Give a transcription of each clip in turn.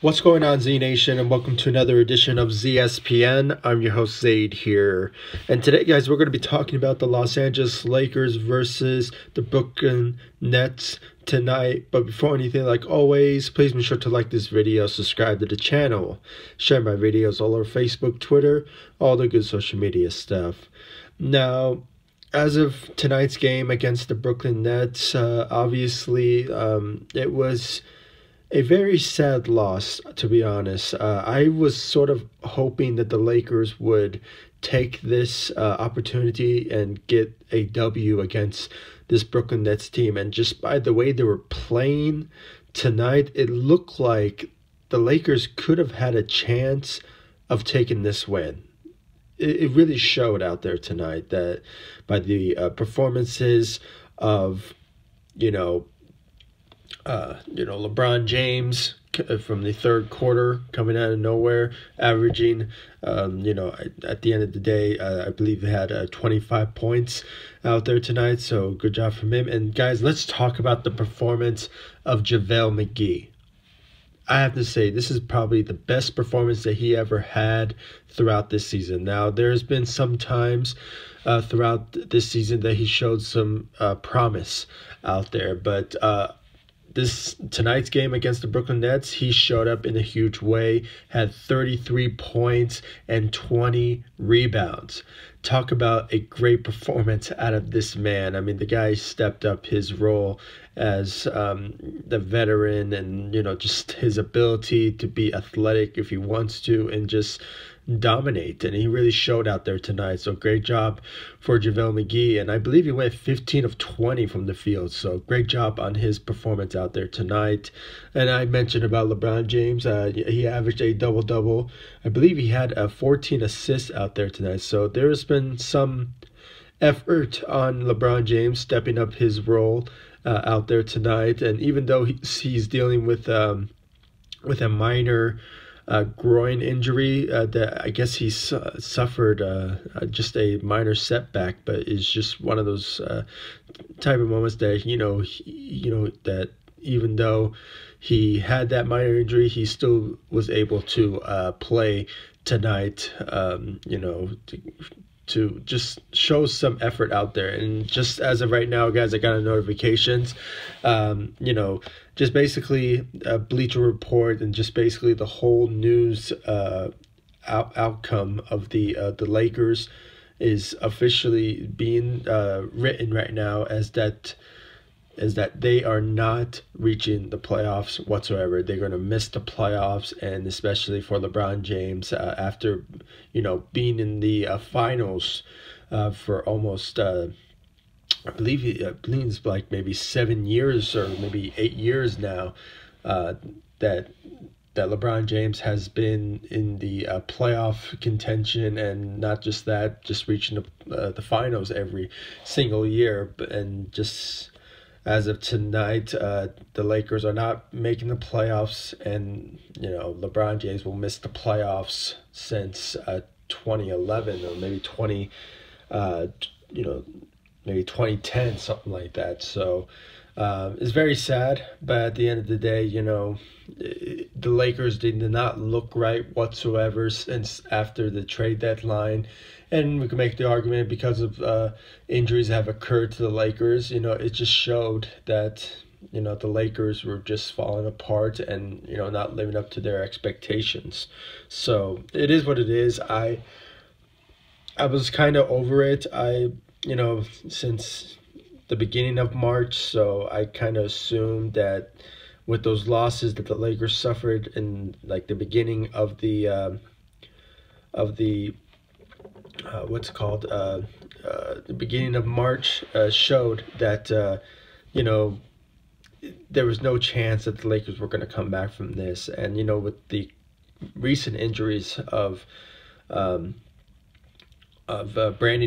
What's going on, Z Nation, and welcome to another edition of ZSPN. I'm your host, Zaid here. And today, guys, we're going to be talking about the Los Angeles Lakers versus the Brooklyn Nets tonight. But before anything, like always, please be sure to like this video, subscribe to the channel, share my videos all over Facebook, Twitter, all the good social media stuff. Now, as of tonight's game against the Brooklyn Nets, obviously, it was a very sad loss, to be honest. I was sort of hoping that the Lakers would take this opportunity and get a W against this Brooklyn Nets team. And just by the way they were playing tonight, it looked like the Lakers could have had a chance of taking this win. It really showed out there tonight that by the performances of, LeBron James from the third quarter coming out of nowhere, averaging, at the end of the day, I believe he had 25 points out there tonight. So good job from him. And guys, let's talk about the performance of JaVale McGee. I have to say, this is probably the best performance that he ever had throughout this season. Now, there's been some times throughout this season that he showed some promise out there, but tonight's game against the Brooklyn Nets, he showed up in a huge way, had 33 points and 20 rebounds. Talk about a great performance out of this man. I mean, the guy stepped up his role as the veteran, and just his ability to be athletic if he wants to and just dominate, and he really showed out there tonight. So great job for JaVale McGee, and I believe he went 15 of 20 from the field, so great job on his performance out there tonight. And I mentioned about LeBron James, he averaged a double-double. I believe he had 14 assists out there tonight, so there's been some effort on LeBron James stepping up his role out there tonight. And even though he's dealing with a minor groin injury that I guess he suffered just a minor setback, but it's just one of those type of moments that that even though he had that minor injury, he still was able to play tonight. To just show some effort out there. And just as of right now, guys, I got a notifications, just basically Bleacher Report and just basically the whole news outcome of the Lakers is officially being written right now as that they are not reaching the playoffs whatsoever. They're going to miss the playoffs, and especially for LeBron James after, being in the finals for almost, I believe it's like maybe 7 years or maybe 8 years now, that LeBron James has been in the playoff contention, and not just that, just reaching the finals every single year. And just as of tonight, the Lakers are not making the playoffs, and LeBron James will miss the playoffs since 2011 or maybe maybe 2010, something like that. So it's very sad, but at the end of the day, the Lakers did not look right whatsoever since after the trade deadline. And we can make the argument because of injuries that have occurred to the Lakers. It just showed that, the Lakers were just falling apart and, not living up to their expectations. So it is what it is. I was kind of over it. Since the beginning of March, so I kind of assumed that with those losses that the Lakers suffered in like the beginning of the the beginning of March showed that there was no chance that the Lakers were going to come back from this. And with the recent injuries of Brandon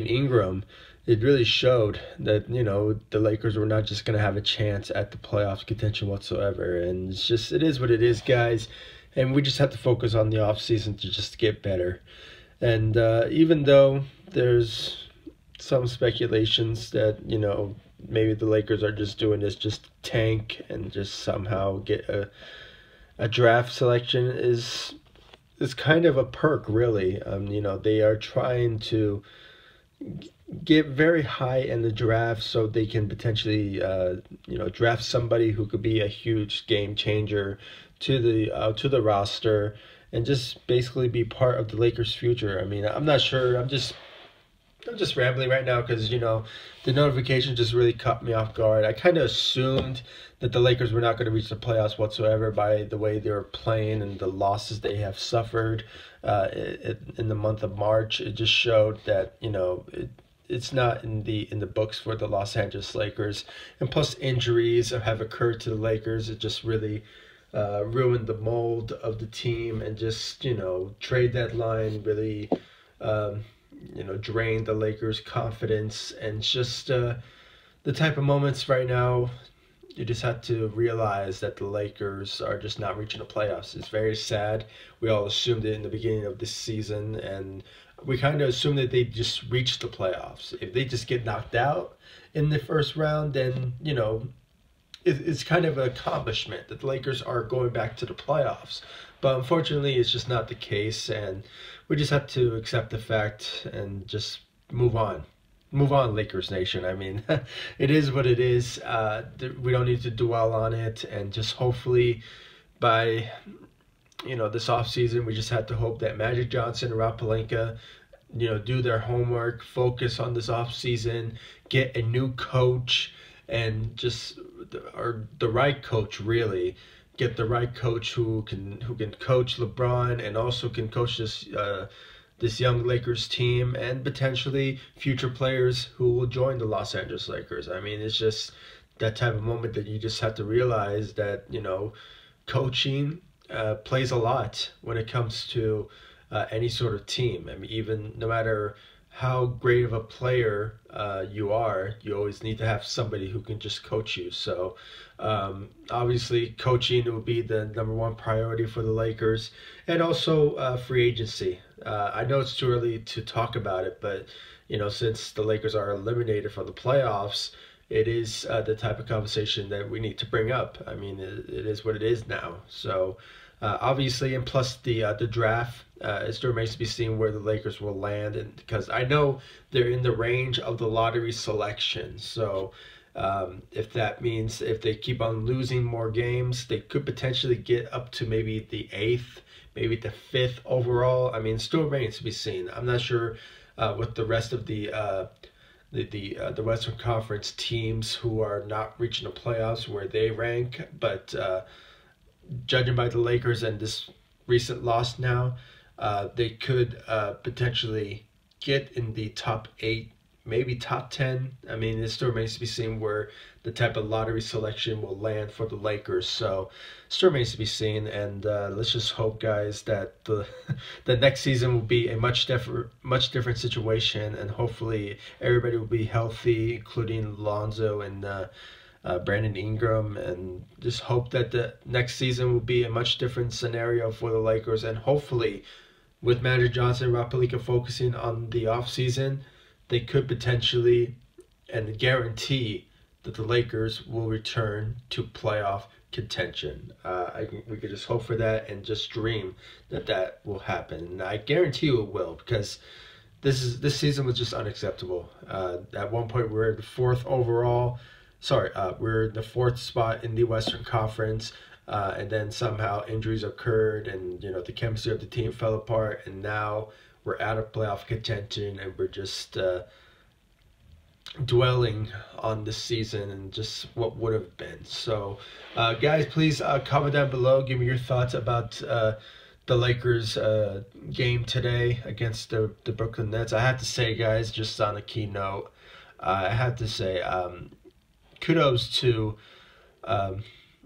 Ingram, it really showed that the Lakers were not just going to have a chance at the playoffs contention whatsoever. And it is what it is, guys, and we just have to focus on the offseason to just get better. And even though there's some speculations that, maybe the Lakers are just doing this just tank and just somehow get a draft selection is kind of a perk, really. They are trying to get very high in the draft so they can potentially, draft somebody who could be a huge game changer to the roster and just basically be part of the Lakers' future. I mean, I'm not sure. I'm just rambling right now because, the notification just really caught me off guard. I kind of assumed that the Lakers were not going to reach the playoffs whatsoever by the way they were playing and the losses they have suffered in the month of March. It just showed that, it's not in the books for the Los Angeles Lakers. And plus injuries have occurred to the Lakers. It just really ruined the mold of the team, and just, trade deadline really drained the Lakers' confidence. And just the type of moments right now, you just have to realize that the Lakers are just not reaching the playoffs. It's very sad. We all assumed it in the beginning of this season, and we kind of assumed that they just reached the playoffs. If they just get knocked out in the first round, then, it's kind of an accomplishment that the Lakers are going back to the playoffs. But unfortunately, it's just not the case, and we just have to accept the fact and just move on. Move on, Lakers Nation. I mean, it is what it is. We don't need to dwell on it, and just hopefully by this offseason, we just have to hope that Magic Johnson and Rob Pelinka, do their homework, focus on this offseason, get a new coach, and just the right coach, really. Get the right coach who can coach LeBron and also can coach this young Lakers team, and potentially future players who will join the Los Angeles Lakers. I mean, it's just that type of moment that you just have to realize that, coaching plays a lot when it comes to any sort of team. I mean, even no matter how great of a player you are, you always need to have somebody who can just coach you. So obviously coaching will be the number one priority for the Lakers, and also free agency. I know it's too early to talk about it, but since the Lakers are eliminated from the playoffs, it is the type of conversation that we need to bring up. I mean, it is what it is now. So obviously, and plus the draft, it still remains to be seen where the Lakers will land, and because I know they're in the range of the lottery selection. So if that means if they keep on losing more games, they could potentially get up to maybe the 8th, maybe the 5th overall. I mean, it still remains to be seen. I'm not sure what the rest of the Western Conference teams who are not reaching the playoffs where they rank, but judging by the Lakers and this recent loss now, they could potentially get in the top 8, maybe top 10. I mean, it still remains to be seen where the type of lottery selection will land for the Lakers. So still remains to be seen, and let's just hope, guys, that the next season will be a much different situation, and hopefully everybody will be healthy, including Lonzo and Brandon Ingram, and just hope that the next season will be a much different scenario for the Lakers. And hopefully with Magic Johnson and Rob Pelinka focusing on the offseason, they could potentially and guarantee that the Lakers will return to playoff contention. We could just hope for that and just dream that will happen. And I guarantee you it will, because this season was just unacceptable. At one point, we were the 4th overall. We're in the 4th spot in the Western Conference, and then somehow injuries occurred, and the chemistry of the team fell apart, and now we're out of playoff contention, and we're just dwelling on this season and just what would have been. So, guys, please comment down below. Give me your thoughts about the Lakers game today against the Brooklyn Nets. I have to say, guys, just on a key note, I have to say kudos to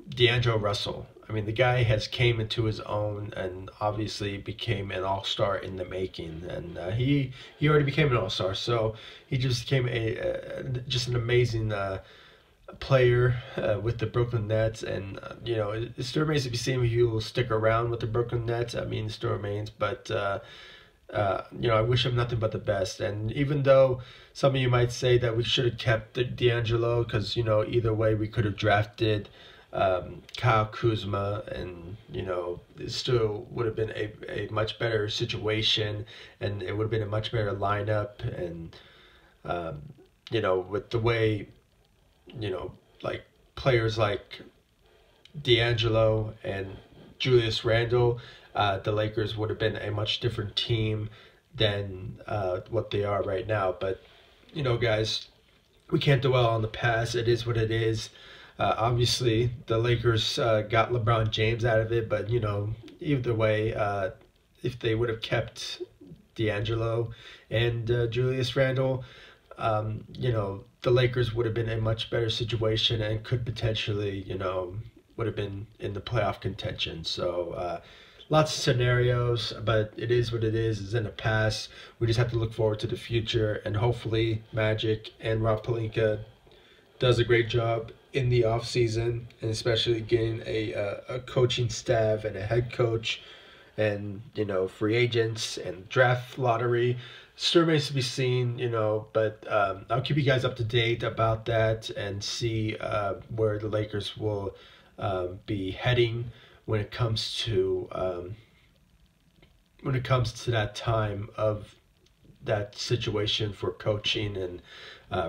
D'Angelo Russell. I mean, the guy has came into his own and obviously became an all-star in the making. And he already became an all-star, so he just became just an amazing player with the Brooklyn Nets. And it still remains to be seen if he will stick around with the Brooklyn Nets. I mean, it still remains, but I wish him nothing but the best. And even though some of you might say that we should have kept D'Angelo, because either way we could have drafted Kyle Kuzma, and it still would have been a much better situation, and it would have been a much better lineup. And with the way like players like D'Angelo and Julius Randle, the Lakers would have been a much different team than what they are right now. But guys, we can't dwell on the past. It is what it is. Obviously, the Lakers got LeBron James out of it, but either way, if they would have kept D'Angelo and Julius Randle, the Lakers would have been in a much better situation and could potentially, would have been in the playoff contention. So lots of scenarios, but it is what it is. It's in the past. We just have to look forward to the future, and hopefully Magic and Rob Pelinka does a great job in the off season, and especially getting a coaching staff and a head coach, and free agents and draft lottery. Still remains to be seen, but I'll keep you guys up to date about that and see where the Lakers will be heading when it comes to that time of that situation for coaching and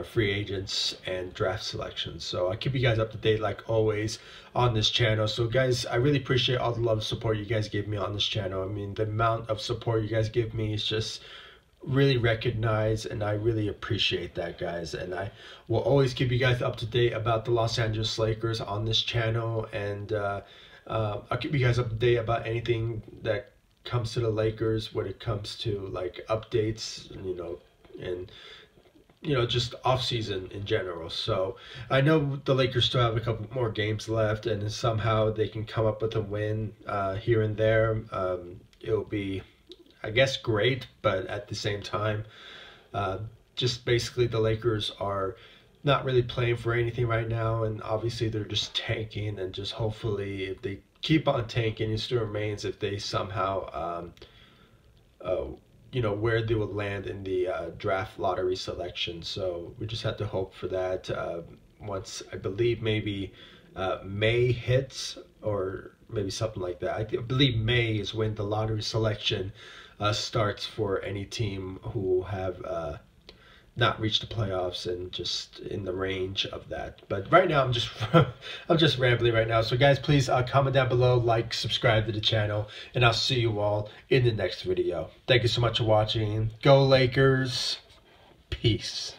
free agents and draft selections. So I'll keep you guys up to date like always on this channel. So guys, I really appreciate all the love and support you guys give me on this channel. I mean, the amount of support you guys give me is just really recognized, and I really appreciate that, guys. And I will always keep you guys up to date about the Los Angeles Lakers on this channel, and I'll keep you guys up to date about anything that comes to the Lakers when it comes to like updates, and just off season in general. So I know the Lakers still have a couple more games left, and somehow they can come up with a win here and there. It'll be, I guess, great, but at the same time, just basically the Lakers are not really playing for anything right now, and obviously they're just tanking, and just hopefully if they keep on tanking, it still remains if they somehow where they will land in the draft lottery selection. So we just have to hope for that. Once, I believe, maybe May hits, or maybe something like that. I believe May is when the lottery selection starts for any team who have not reached the playoffs, and just in the range of that. But right now I'm just rambling right now. So guys, please comment down below, like, subscribe to the channel, and I'll see you all in the next video. Thank you so much for watching. Go Lakers. Peace.